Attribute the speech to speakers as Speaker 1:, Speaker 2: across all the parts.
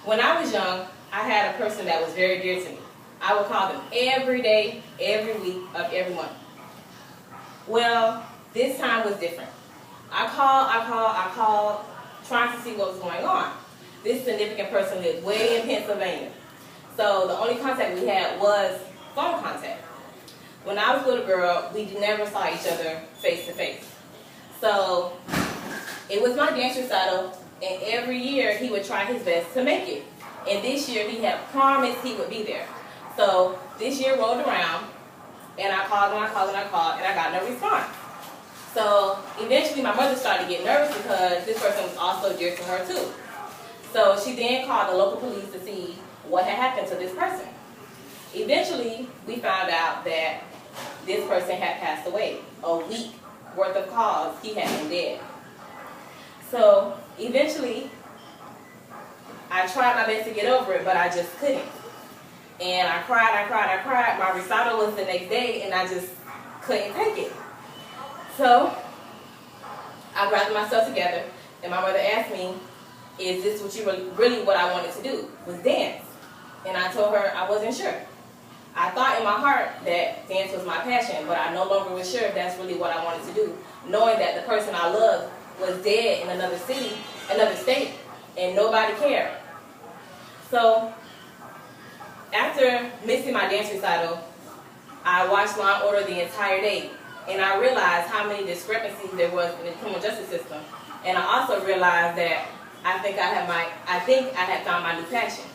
Speaker 1: When I was young, I had a person that was very dear to me. I would call them every day, every week, of every month. Well, this time was different. I called, trying to see what was going on. This significant person lived way in Pennsylvania. So the only contact we had was phone contact. When I was a little girl, we never saw each other face to face. So it was my dance recital, and every year he would try his best to make it. And this year he had promised he would be there. So this year rolled around, and I called and I called and I called, and I got no response. So eventually my mother started to get nervous because this person was also dear to her too. So she then called the local police to see what had happened to this person. Eventually we found out that this person had passed away. A week worth of calls, he had been dead. So eventually I tried my best to get over it, but I just couldn't. And I cried. My recital was the next day, and I just couldn't take it. So I gathered myself together, and my mother asked me, is this what you really what I wanted to do, was dance? And I told her I wasn't sure. I thought in my heart that dance was my passion, but I no longer was sure if that's really what I wanted to do, knowing that the person I loved was dead in another city, another state, and nobody cared. So after missing my dance recital, I watched Law & Order the entire day, and I realized how many discrepancies there was in the criminal justice system. And I also realized that I think I had found my new passion.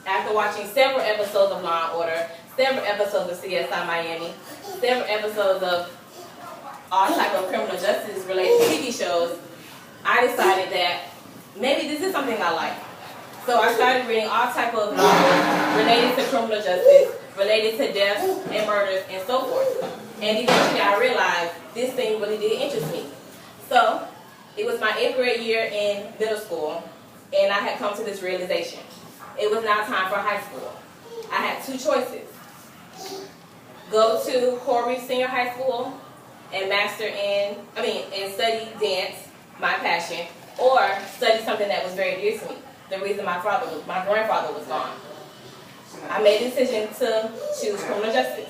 Speaker 1: After watching several episodes of Law & Order, several episodes of CSI Miami, several episodes of all type of criminal justice related TV shows, I decided that maybe this is something I like. So I started reading all type of novels related to criminal justice, related to deaths and murders and so forth. And eventually I realized this thing really did interest me. So it was my 8th grade year in middle school, and I had come to this realization. It was now time for high school. I had two choices. Go to Corey Senior High School and and study dance, my passion, or study something that was very dear to me. The reason my grandfather was gone. I made the decision to choose criminal justice.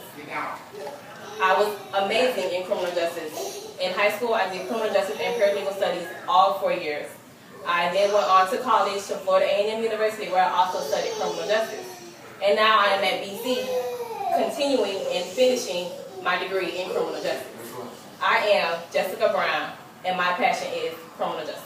Speaker 1: I was amazing in criminal justice. In high school, I did criminal justice and paralegal studies all 4 years. I then went on to college to Florida A&M University, where I also studied criminal justice. And now I am at BC, continuing and finishing my degree in criminal justice. I am Jessica Brown, and my passion is criminal justice.